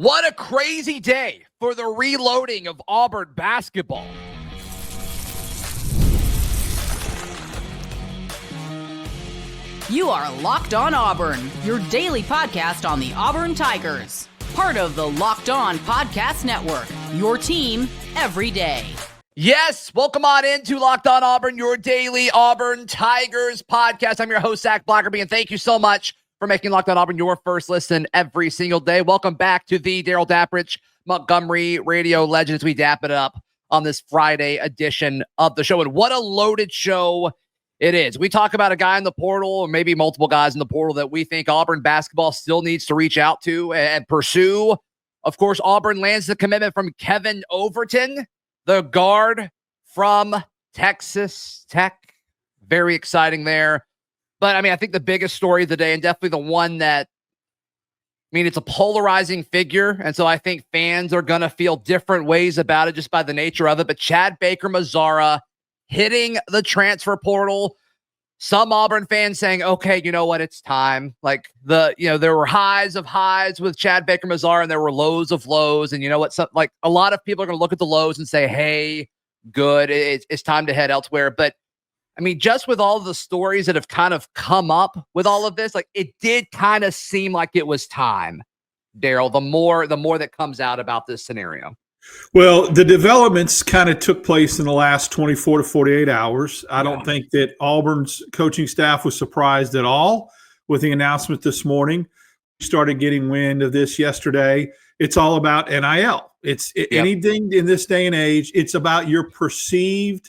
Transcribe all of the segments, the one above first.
What a crazy day for the reloading of Auburn basketball. You are Locked On Auburn, your daily podcast on the Auburn Tigers. Part of the Locked On Podcast Network, your team every day. Yes, welcome on into Locked On Auburn, your daily Auburn Tigers podcast. I'm your host, Zac Blackerby, and thank you so much for making Locked On Auburn your first listen every single day. Welcome back to the Darrell Dapprich Montgomery Radio Legend as we dap it up on this Friday edition of the show. And what a loaded show it is. We talk about a guy in the portal, or maybe multiple guys in the portal, that we think Auburn basketball still needs to reach out to and pursue. Of course, Auburn lands the commitment from Kevin Overton, the guard from Texas Tech. Very exciting there. But, I think the biggest story of the day, and definitely the one that, it's a polarizing figure, and so I think fans are going to feel different ways about it just by the nature of it. But Chad Baker-Mazara hitting the transfer portal. Some Auburn fans saying, okay, you know what, it's time. There were highs of highs with Chad Baker-Mazara, and there were lows of lows. And you know what? A lot of people are going to look at the lows and say, hey, good, it's time to head elsewhere. But just with all of the stories that have kind of come up with all of this, it did kind of seem like it was time, Darrell, the more that comes out about this scenario. Well, the developments kind of took place in the last 24 to 48 hours. I don't think that Auburn's coaching staff was surprised at all with the announcement this morning. We started getting wind of this yesterday. It's all about NIL. Anything in this day and age, it's about your perceived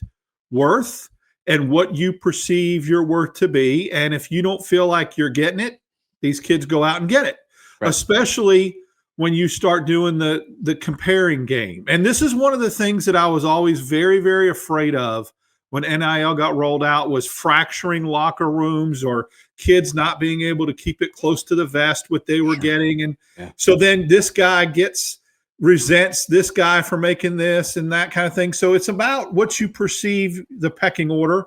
worth and what you perceive your worth to be. And if you don't feel like you're getting it, these kids go out and get it, right. Especially when you start doing the comparing game. And this is one of the things that I was always very, very afraid of when NIL got rolled out, was fracturing locker rooms or kids not being able to keep it close to the vest, what they were getting. And so then this guy resents this guy for making this and that kind of thing. So it's about what you perceive the pecking order,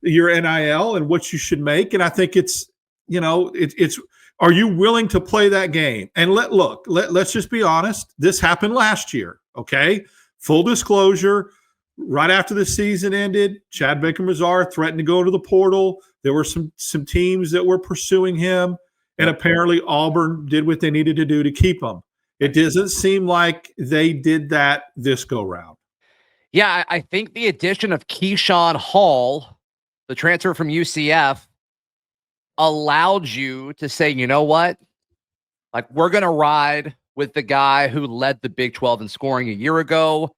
your NIL, and what you should make. And I think it's are you willing to play that game? And let's just be honest. This happened last year, okay? Full disclosure, right after the season ended, Chad Baker-Mazara threatened to go to the portal. There were some teams that were pursuing him, and apparently Auburn did what they needed to do to keep him. It doesn't seem like they did that this go-round. Yeah, I think the addition of Keyshawn Hall, the transfer from UCF, allowed you to say, you know what? We're going to ride with the guy who led the Big 12 in scoring a year ago,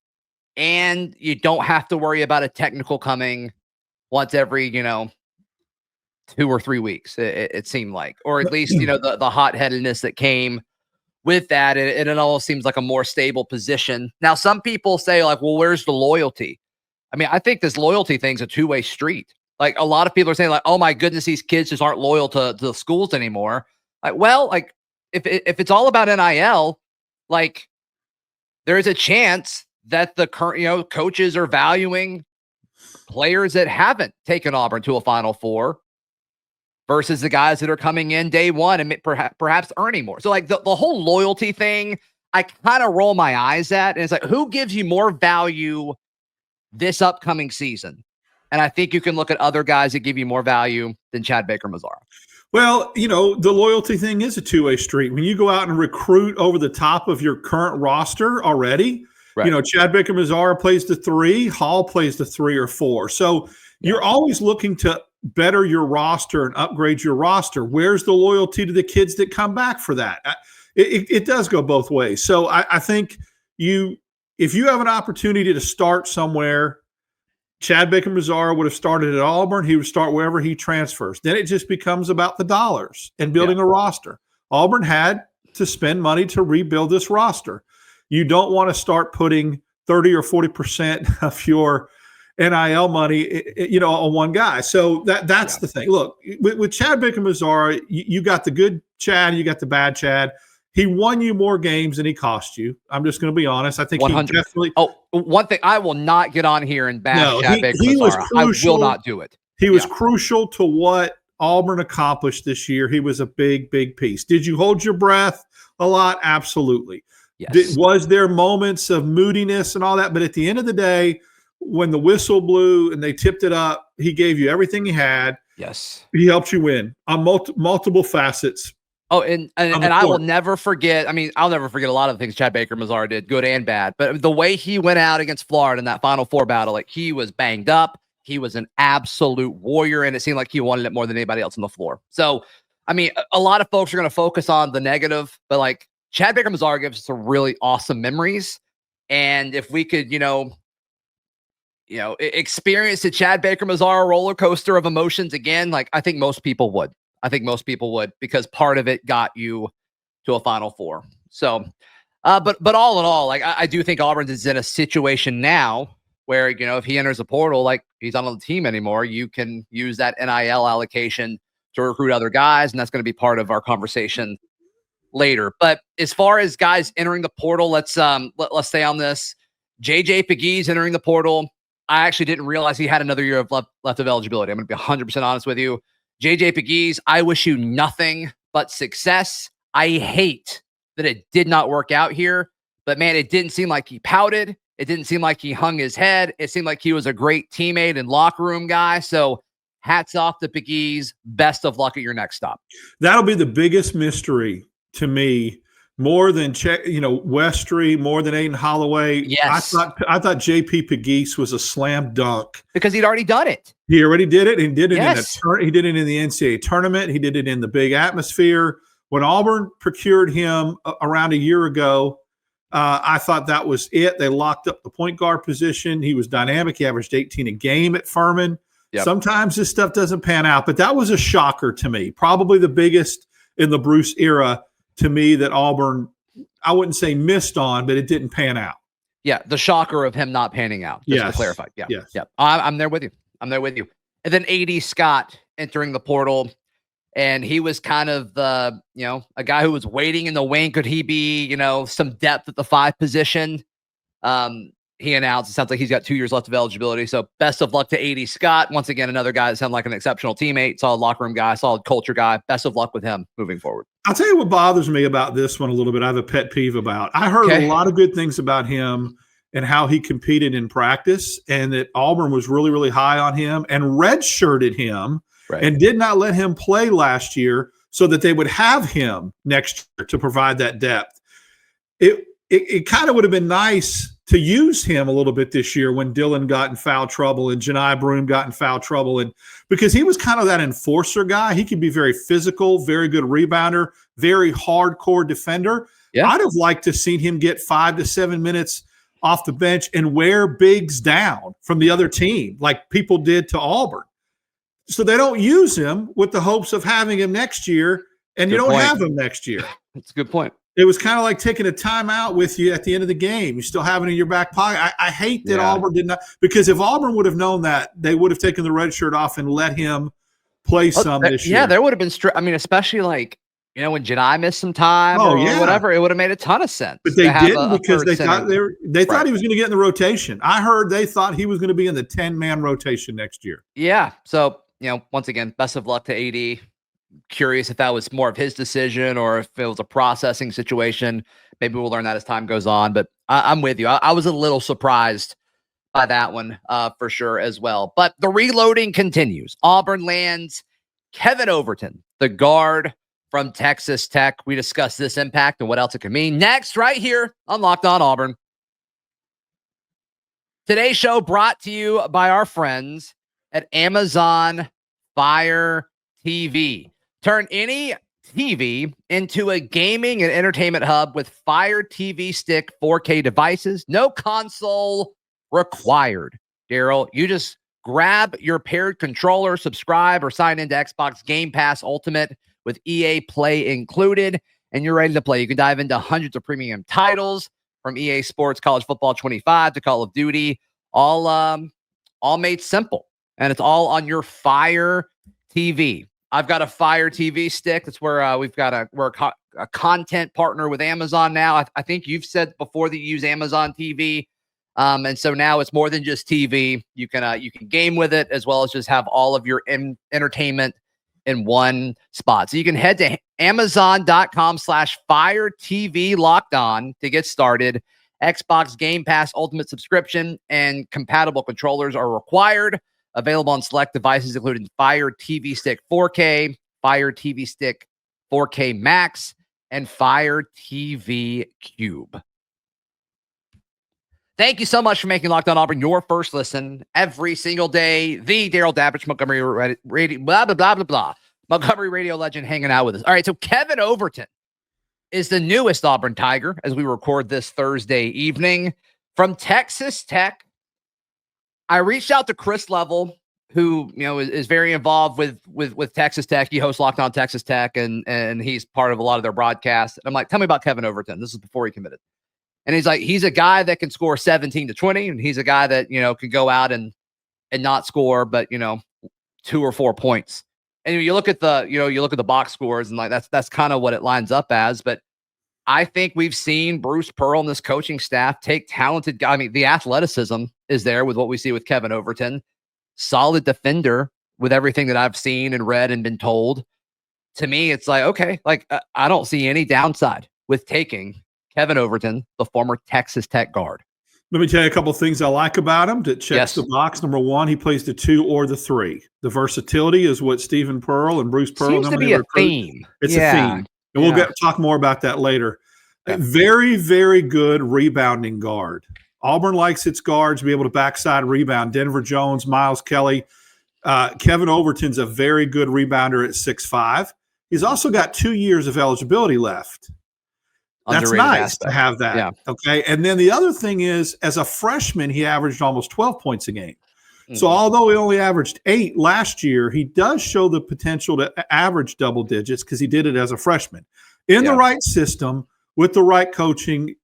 and you don't have to worry about a technical coming once every, 2 or 3 weeks, it seemed like. Or at least, the hot-headedness that came with that, and it all seems like a more stable position. Now, some people say, well, where's the loyalty? I think this loyalty thing's a two-way street. A lot of people are saying, oh my goodness, these kids just aren't loyal to the schools anymore. If it's all about NIL, there is a chance that the current, coaches are valuing players that haven't taken Auburn to a Final Four versus the guys that are coming in day one and perhaps earning more. So the whole loyalty thing, I kind of roll my eyes at, and it's who gives you more value this upcoming season? And I think you can look at other guys that give you more value than Chad Baker-Mazara. Well, the loyalty thing is a two-way street. When you go out and recruit over the top of your current roster already, right. Chad Baker-Mazara plays the 3, Hall plays the 3 or 4. So you're always looking to better your roster and upgrade your roster. Where's the loyalty to the kids that come back for that? It does go both ways. So I think if you have an opportunity to start somewhere, Chad Baker-Mazara would have started at Auburn. He would start wherever he transfers. Then it just becomes about the dollars and building a roster. Auburn had to spend money to rebuild this roster. You don't want to start putting 30 or 40% of your NIL money, on one guy. So that's the thing. Look, with Chad Baker-Mazara, you got the good Chad, you got the bad Chad. He won you more games than he cost you. I'm just going to be honest. I think 100. He definitely. Oh, one thing, I will not get on here and bash Chad Baker-Mazara. I will not do it. He was crucial to what Auburn accomplished this year. He was a big, big piece. Did you hold your breath a lot? Absolutely. Yes. Was there moments of moodiness and all that? But at the end of the day, when the whistle blew and they tipped it up, he gave you everything he had. Yes. He helped you win on multiple facets. Oh, and I will never forget. I mean, I'll never forget a lot of the things Chad Baker-Mazara did, good and bad. But the way he went out against Florida in that Final Four battle, like he was banged up. He was an absolute warrior, and it seemed like he wanted it more than anybody else on the floor. So, I mean, a lot of folks are going to focus on the negative, but like Chad Baker-Mazara gives us some really awesome memories. And if we could, experience the Chad Baker-Mazara roller coaster of emotions again, like I think most people would. Because part of it got you to a Final Four. So, but all in all, like I do think Auburn is in a situation now where, if he enters a portal, like he's not on the team anymore, you can use that NIL allocation to recruit other guys. And that's going to be part of our conversation later. But as far as guys entering the portal, let's stay on this. JJ Pegues entering the portal. I actually didn't realize he had another year of left of eligibility. I'm going to be 100% honest with you. JJ Pegues, I wish you nothing but success. I hate that it did not work out here, but man, it didn't seem like he pouted. It didn't seem like he hung his head. It seemed like he was a great teammate and locker room guy. So hats off to Pegues. Best of luck at your next stop. That'll be the biggest mystery to me, more than Westry, more than Aiden Holloway. Yes. I thought JP Pegues was a slam dunk because he'd already done it. He already did it. He did it yes. he did it in the NCAA tournament. He did it in the big atmosphere. When Auburn procured him around a year ago, I thought that was it. They locked up the point guard position. He was dynamic. He averaged 18 a game at Furman. Yep. Sometimes this stuff doesn't pan out, but that was a shocker to me. Probably the biggest in the Bruce era to me that Auburn, I wouldn't say missed on, but it didn't pan out. Yeah, the shocker of him not panning out. Just to clarify. Yeah. Yes. Yeah. I'm there with you. And then A.D. Scott entering the portal. And he was kind of the, a guy who was waiting in the wing. Could he be, some depth at the 5 position? He announced, it sounds like he's got 2 years left of eligibility. So best of luck to A.D. Scott. Once again, another guy that sounded like an exceptional teammate, solid locker room guy, solid culture guy. Best of luck with him moving forward. I'll tell you what bothers me about this one a little bit. I have a pet peeve about. I heard a lot of good things about him and how he competed in practice, and that Auburn was really, really high on him and redshirted him and did not let him play last year so that they would have him next year to provide that depth. It kind of would have been nice to use him a little bit this year when Dylan got in foul trouble and Janai Broome got in foul trouble, and because he was kind of that enforcer guy. He could be very physical, very good rebounder, very hardcore defender. Yeah. I'd have liked to seen him get 5 to 7 minutes off the bench and wear bigs down from the other team like people did to Auburn. So they don't use him with the hopes of having him next year, and you don't have him next year. That's a good point. It was kind of like taking a timeout with you at the end of the game. You still have it in your back pocket. I hate that Auburn did not, because if Auburn would have known that, they would have taken the red shirt off and let him play this year. Yeah, there would have been especially like, when Janai missed some time or whatever, it would have made a ton of sense. But they didn't, because they thought thought he was going to get in the rotation. I heard they thought he was going to be in the 10-man rotation next year. Yeah. So, once again, best of luck to AD. Curious if that was more of his decision or if it was a processing situation. Maybe we'll learn that as time goes on, but I'm with you. I was a little surprised by that one for sure as well. But the reloading continues. Auburn lands Kevin Overton, the guard from Texas Tech. We discussed this impact and what else it could mean next, right here on Locked On Auburn. Today's show brought to you by our friends at Amazon Fire TV. Turn any TV into a gaming and entertainment hub with Fire TV Stick 4K devices. No console required. Darrell, you just grab your paired controller, subscribe, or sign into Xbox Game Pass Ultimate with EA Play included, and you're ready to play. You can dive into hundreds of premium titles from EA Sports, College Football 25 to Call of Duty, all made simple, and it's all on your Fire TV. I've got a Fire TV stick. That's where we're a content partner with Amazon now. I think you've said before that you use Amazon TV, and so now it's more than just TV. You can game with it as well as just have all of your entertainment in one spot. So you can head to Amazon.com/Fire TV Locked On to get started. Xbox Game Pass Ultimate subscription and compatible controllers are required. Available on select devices, including Fire TV Stick 4K, Fire TV Stick 4K Max, and Fire TV Cube. Thank you so much for making Locked On Auburn your first listen every single day. The Darrell Dapprich, Montgomery Radio, blah, blah, blah, blah, blah. Montgomery radio legend hanging out with us. All right, so Kevin Overton is the newest Auburn Tiger as we record this Thursday evening from Texas Tech. I reached out to Chris Level, who is very involved with Texas Tech. He hosts Locked On Texas Tech, and he's part of a lot of their broadcasts. And I'm like, tell me about Kevin Overton. This is before he committed. And he's like, he's a guy that can score 17 to 20, and he's a guy that can go out and not score, but 2 or 4 points. And you look at the box scores, and like that's kind of what it lines up as. But I think we've seen Bruce Pearl and this coaching staff take talented guys. I mean, the athleticism is there with what we see with Kevin Overton. Solid defender with everything that I've seen and read and been told. To me, it's like, okay, like I don't see any downside with taking Kevin Overton, the former Texas Tech guard. Let me tell you a couple of things I like about him that checks the box. Number one, he plays the 2 or the 3. The versatility is what Stephen Pearl and Bruce Pearl seems to be a theme. It's a theme. And we'll talk more about that later. Yeah. Very, very good rebounding guard. Auburn likes its guards to be able to backside rebound. Denver Jones, Miles Kelly. Kevin Overton's a very good rebounder at 6'5". He's also got 2 years of eligibility left. That's nice to have that. Yeah. Okay. And then the other thing is, as a freshman, he averaged almost 12 points a game. Mm-hmm. So although he only averaged 8 last year, he does show the potential to average double digits because he did it as a freshman. In the right system, with the right coaching,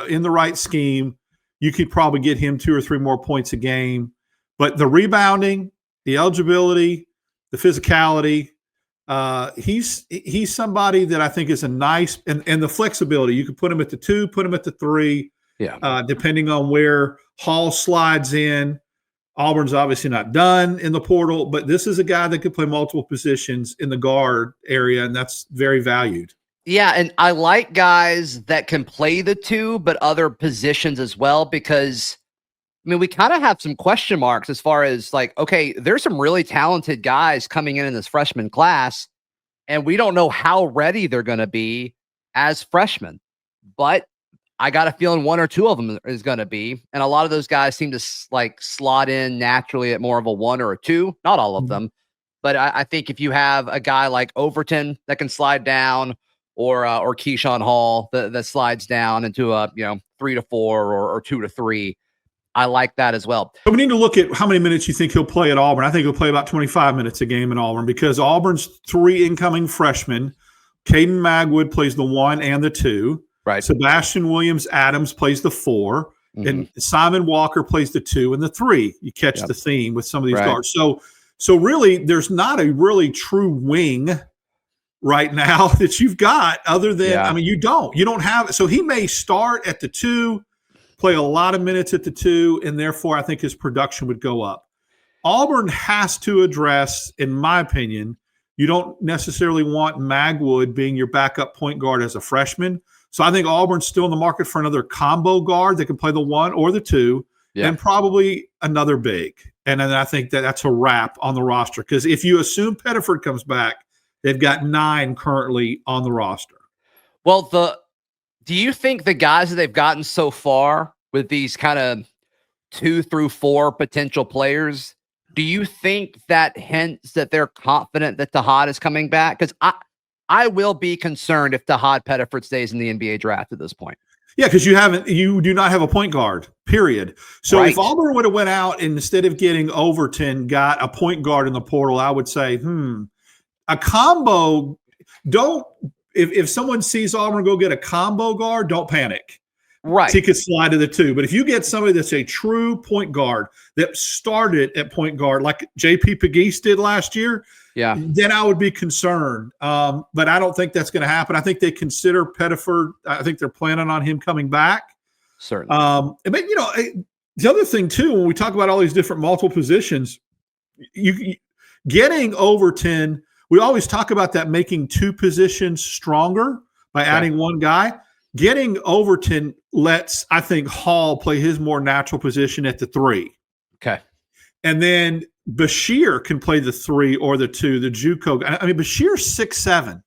in the right scheme, you could probably get him 2 or 3 more points a game. But the rebounding, the eligibility, the physicality, he's somebody that I think is a nice and the flexibility. You could put him at the 2, put him at the 3, depending on where Hall slides in. Auburn's obviously not done in the portal, but this is a guy that could play multiple positions in the guard area, and that's very valued. Yeah, and I like guys that can play the 2, but other positions as well, because I mean, we kind of have some question marks as far as like, okay, there's some really talented guys coming in this freshman class, and we don't know how ready they're going to be as freshmen. But I got a feeling 1 or 2 of them is going to be, and a lot of those guys seem to like slot in naturally at more of a 1 or a 2. Not all of them, but I think if you have a guy like Overton that can slide down, or Keyshawn Hall that slides down into a 3 to 4 or 2 to 3. I like that as well. But we need to look at how many minutes you think he'll play at Auburn. I think he'll play about 25 minutes a game in Auburn because Auburn's 3 incoming freshmen. Caden Magwood plays the 1 and the 2. Right. Sebastian Williams-Adams plays the 4. Mm-hmm. And Simon Walker plays the 2 and the 3. You catch the theme with some of these guards. So really, there's not a really true wing right now that you've got other than, I mean, you don't have, so he may start at the 2, play a lot of minutes at the 2, and therefore I think his production would go up. Auburn has to address, in my opinion, you don't necessarily want Magwood being your backup point guard as a freshman. So I think Auburn's still in the market for another combo guard that can play the 1 or the 2, and probably another big. And then I think that's a wrap on the roster. Because if you assume Pettiford comes back, they've got 9 currently on the roster. Well, do you think the guys that they've gotten so far with these kind of 2 through 4 potential players, do you think that hints that they're confident that Tahad is coming back? Because I will be concerned if Tahad Pettiford stays in the NBA draft at this point. Yeah, because you do not have a point guard, period. So if Auburn would have went out and instead of getting Overton, got a point guard in the portal, I would say, a combo, if someone sees Auburn go get a combo guard, don't panic. Right. He could slide to the 2. But if you get somebody that's a true point guard that started at point guard like J.P. Pegues did last year, then I would be concerned. But I don't think that's going to happen. I think they consider Pettiford. I think they're planning on him coming back. Certainly. But, the other thing, too, when we talk about all these different multiple positions, getting Overton we always talk about that making two positions stronger by adding one guy. Getting Overton lets, I think, Hall play his more natural position at the 3. Okay. And then Bashir can play the 3 or the 2, the JUCO. I mean, Bashir's 6'7".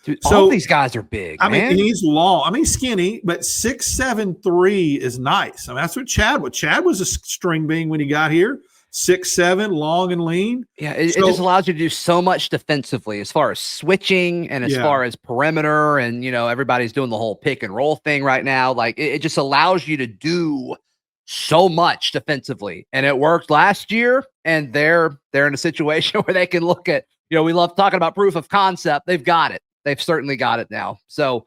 Dude, all these guys are big. I man. mean, he's long. I mean, skinny, but 6'7", 3 is nice. I mean, that's what Chad was. Chad was a string being when he got here. 6'7", long and lean. Yeah, it just allows you to do so much defensively as far as switching and as far as perimeter. And, everybody's doing the whole pick and roll thing right now. Like, it just allows you to do so much defensively. And it worked last year. And they're in a situation where they can look at, we love talking about proof of concept. They've got it. They've certainly got it now. So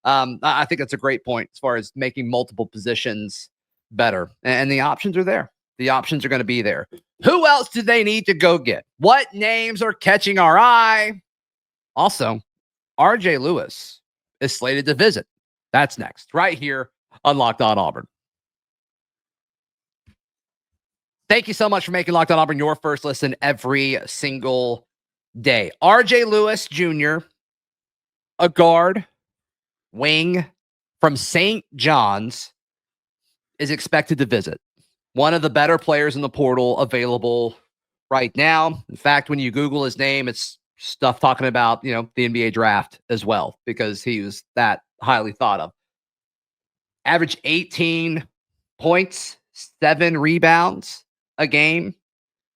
I think that's a great point as far as making multiple positions better. And the options are there. The options are going to be there. Who else do they need to go get? What names are catching our eye? Also, RJ Lewis is slated to visit. That's next, right here on Locked On Auburn. Thank you so much for making Locked On Auburn your first listen every single day. RJ Lewis Jr., a guard, wing from St. John's, is expected to visit. One of the better players in the portal available right now. In fact, when you Google his name, it's stuff talking about, the NBA draft as well, because he was that highly thought of. Average 18 points, 7 rebounds a game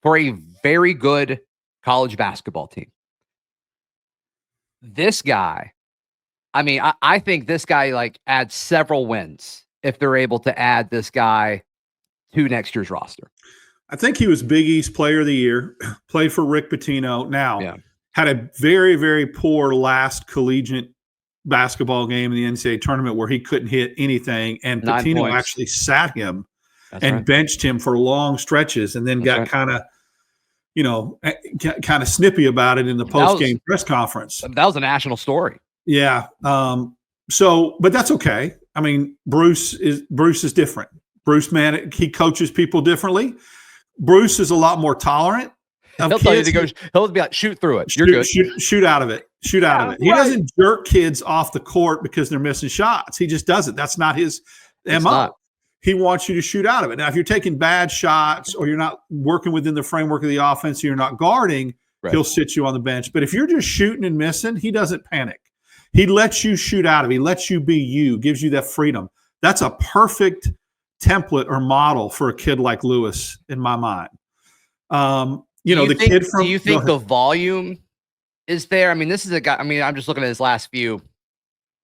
for a very good college basketball team. This guy, I think this guy adds several wins if they're able to add this guy to next year's roster. I think he was Big East Player of the Year, played for Rick Pitino. Now, had a very, very poor last collegiate basketball game in the NCAA tournament where he couldn't hit anything, and Pitino actually sat him benched him for long stretches, and then got kind of snippy about it in the post-game press conference. That was a national story. Yeah. But that's okay. I mean, Bruce is different. Bruce, man, he coaches people differently. Bruce is a lot more tolerant. He'll tell you to go. He'll be like, shoot through it. You're good. Shoot out of it. Shoot out of it. He doesn't jerk kids off the court because they're missing shots. He just does it. That's not his MO. He wants you to shoot out of it. Now, if you're taking bad shots or you're not working within the framework of the offense, or you're not guarding, he'll sit you on the bench. But if you're just shooting and missing, he doesn't panic. He lets you shoot out of it. He lets you be you, gives you that freedom. That's a perfect template or model for a kid like Lewis in my mind. Do you think the volume is there? I mean, this is a guy, I'm just looking at his last few.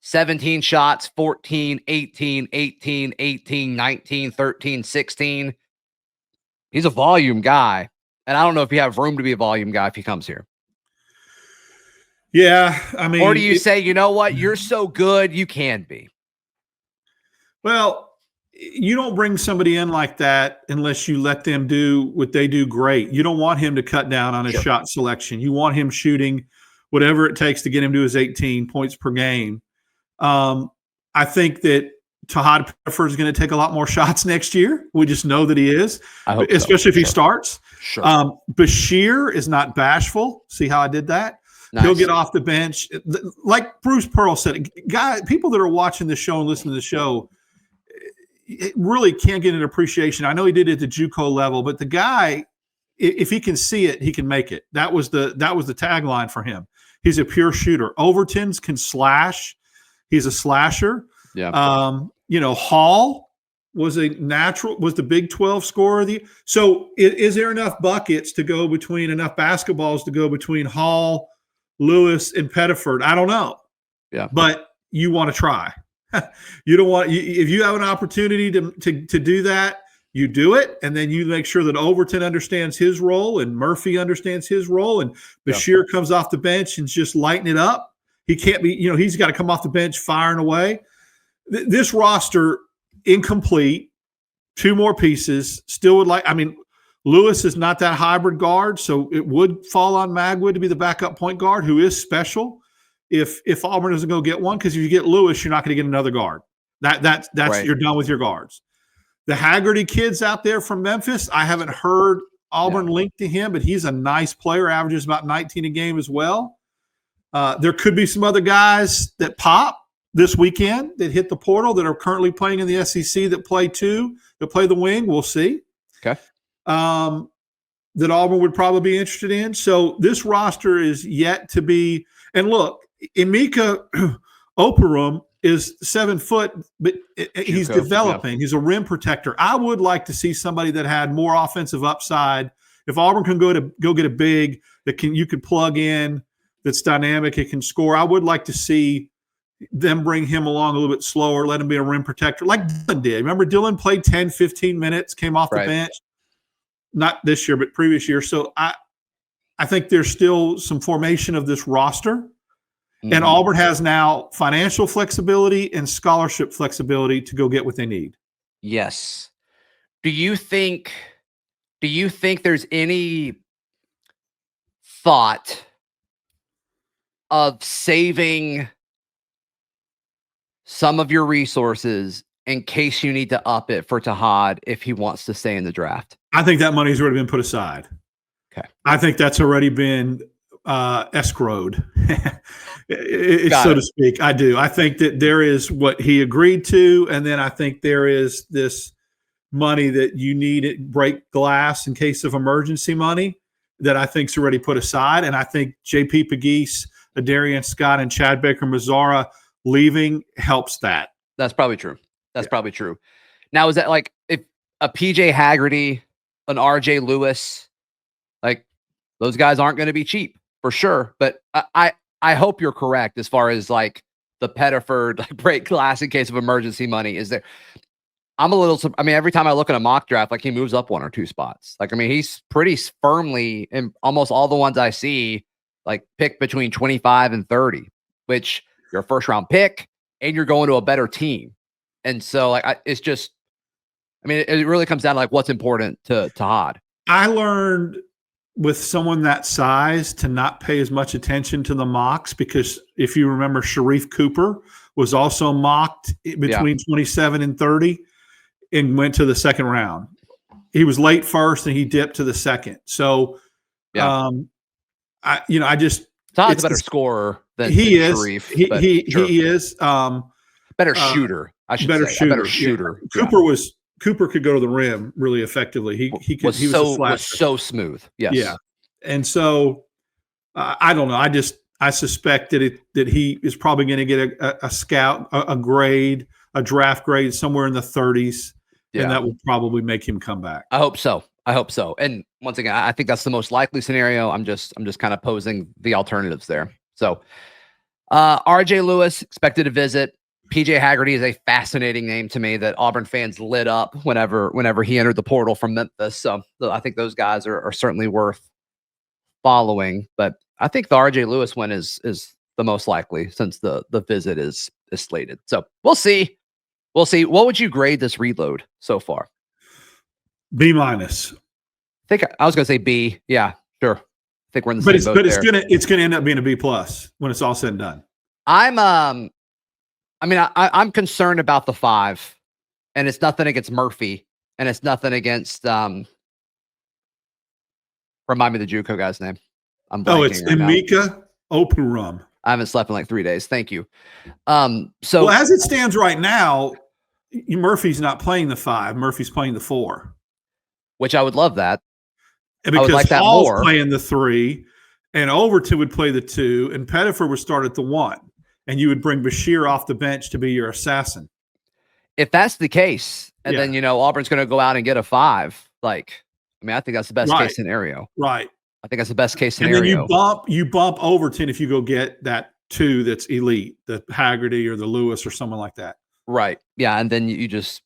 17 shots, 14, 18, 18, 18, 19, 13, 16. He's a volume guy. And I don't know if you have room to be a volume guy if he comes here. Yeah, or do you say, you know what, you're so good, you can be? Well, you don't bring somebody in like that unless you let them do what they do great. You don't want him to cut down on his shot selection. You want him shooting whatever it takes to get him to his 18 points per game. I think that Tahad Pettiford is going to take a lot more shots next year. We just know that he is, especially if he starts. Sure. Bashir is not bashful. See how I did that? Nice. He'll get off the bench. Like Bruce Pearl said, people that are watching the show and listening to the show, it really can't get an appreciation. I know he did it at the JUCO level, but the guy, if he can see it, he can make it. That was the tagline for him. He's a pure shooter. Overton's can slash. He's a slasher. Yeah. Hall was the Big 12 scorer of the. So is there enough buckets to go between, enough basketballs to go between Hall, Lewis, and Pettiford? I don't know. Yeah. But you want to try. You don't want, if you have an opportunity to do that, you do it, and then you make sure that Overton understands his role and Murphy understands his role, and Bashir comes off the bench and just lighten it up. He can't be, he's got to come off the bench firing away. This roster, incomplete, 2 more pieces, still would like, Lewis is not that hybrid guard, so it would fall on Magwood to be the backup point guard, who is special if Auburn doesn't go get one, because if you get Lewis, you're not going to get another guard. That's right. You're done with your guards. The Haggerty kids out there from Memphis, I haven't heard Auburn linked to him, but he's a nice player, averages about 19 a game as well. There could be some other guys that pop this weekend that hit the portal that are currently playing in the SEC that play the wing. We'll see. Okay. That Auburn would probably be interested in. So this roster is yet to be – and look, Emeka Okpuru is 7 foot, but he's developing. Yeah. He's a rim protector. I would like to see somebody that had more offensive upside. If Auburn can go get a big that you could plug in that's dynamic, it can score, I would like to see them bring him along a little bit slower, let him be a rim protector like Dylan did. Remember Dylan played 10, 15 minutes, came off the bench. Not this year, but previous year. So I think there's still some formation of this roster. Mm-hmm. And Auburn has now financial flexibility and scholarship flexibility to go get what they need. Yes. Do you think there's any thought of saving some of your resources in case you need to up it for Tahad if he wants to stay in the draft? I think that money's already been put aside. Okay. I think that's already been escrowed, so to speak. I do. I think that there is what he agreed to, and then I think there is this money that you need to break glass in case of emergency money that I think's already put aside. And I think J.P. Pegues, Adarian Scott, and Chad Baker-Mazara leaving helps that. That's probably true. That's probably true. Now, is that like if a PJ Haggerty, an RJ Lewis, like those guys aren't going to be cheap for sure. But I hope you're correct as far as like the Pettiford like break glass in case of emergency money is there. Every time I look at a mock draft, like he moves up 1 or 2 spots. Like, he's pretty firmly in almost all the ones I see, like picked between 25 and 30, which you're a first round pick and you're going to a better team. And so like, it really comes down to like what's important to Tahad. I learned with someone that size to not pay as much attention to the mocks because if you remember, Sharif Cooper was also mocked between 27 and 30 and went to the second round. He was late first and he dipped to the second. So, Tahad's a better scorer than Sharif. He is. Better shooter. I should say. A better shooter. Cooper could go to the rim really effectively. He was so smooth. Yes. Yeah. And so I don't know. I suspect that he is probably going to get a scout, a grade, a draft grade somewhere in the 30s. Yeah. And that will probably make him come back. I hope so. And once again, I think that's the most likely scenario. I'm just kind of posing the alternatives there. So RJ Lewis expected to visit. PJ Haggerty is a fascinating name to me that Auburn fans lit up whenever he entered the portal from Memphis. So I think those guys are certainly worth following. But I think the RJ Lewis win is the most likely since the visit is slated. So we'll see. We'll see. What would you grade this reload so far? B-. I think I was going to say B. Yeah, sure. I think we're in the same boat there. It's gonna end up being a B+ when it's all said and done. I'm concerned about the 5, and it's nothing against Murphy, and it's nothing against remind me the JUCO guy's name. It's Emeka Okpuru. I haven't slept in like 3 days. Thank you. So as it stands right now, Murphy's not playing the 5. Murphy's playing the 4. Which I would love that. And because I would like that Hall's more. Playing the 3, and Overton would play the 2, and Pettiford would start at the 1. And you would bring Bashir off the bench to be your assassin. If that's the case, and then, Auburn's going to go out and get a 5, I think that's the best case scenario. Right. I think that's the best case scenario. And then you bump Overton if you go get that 2 that's elite, the Haggerty or the Lewis or someone like that. Right. Yeah. And then you just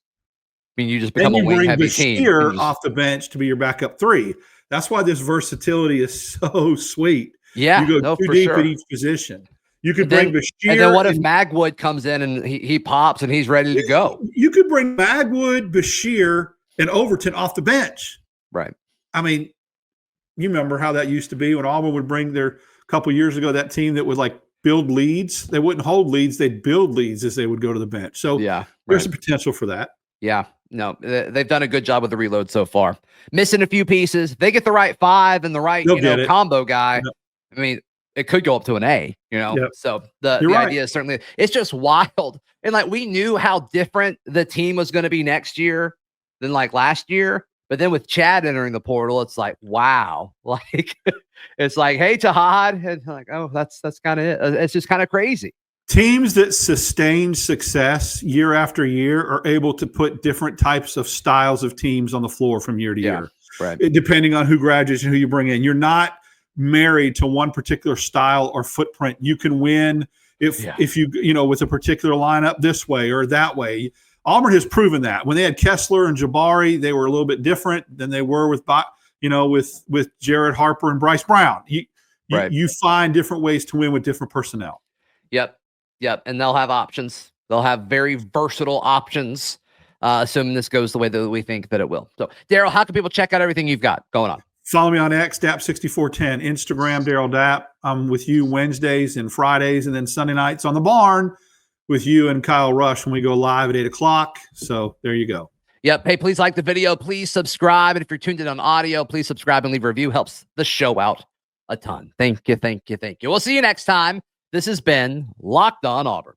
become a wing heavy team. You bring Bashir off the bench to be your backup 3. That's why this versatility is so sweet. Yeah. You go too deep at each position. You could bring Bashir. And then what if Magwood comes in and he pops and he's ready to go? You could bring Magwood, Bashir, and Overton off the bench. Right. You remember how that used to be when Auburn would bring a couple years ago, that team that would like build leads. They wouldn't hold leads. They'd build leads as they would go to the bench. So there's a potential for that. Yeah. no, they've done a good job with the reload so far. Missing a few pieces. They get the right 5 and the right, combo guy. Yep. I mean, it could go up to an A, Yep. So the idea is certainly, it's just wild. And like, we knew how different the team was going to be next year than like last year. But then with Chad entering the portal, it's like, wow. Like, it's like, hey, Tahad. And like, oh, that's kind of it. It's just kind of crazy. Teams that sustain success year after year are able to put different types of styles of teams on the floor from year to year, right? Depending on who graduates and who you bring in. You're not married to one particular style or footprint. You can win if you with a particular lineup this way or that way. Auburn has proven that. When they had Kessler and Jabari, they were a little bit different than they were with Jared Harper and Bryce Brown. You find different ways to win with different personnel. Yep. And they'll have options. They'll have very versatile options, assuming this goes the way that we think that it will. So, Darrell, how can people check out everything you've got going on? Follow me on X, Dap6410, Instagram, Darrell Dapp. I'm with you Wednesdays and Fridays, and then Sunday nights on The Barn with you and Kyle Rush when we go live at 8 o'clock. So there you go. Yep. Hey, please like the video. Please subscribe. And if you're tuned in on audio, please subscribe and leave a review. Helps the show out a ton. Thank you. We'll see you next time. This has been Locked On Auburn.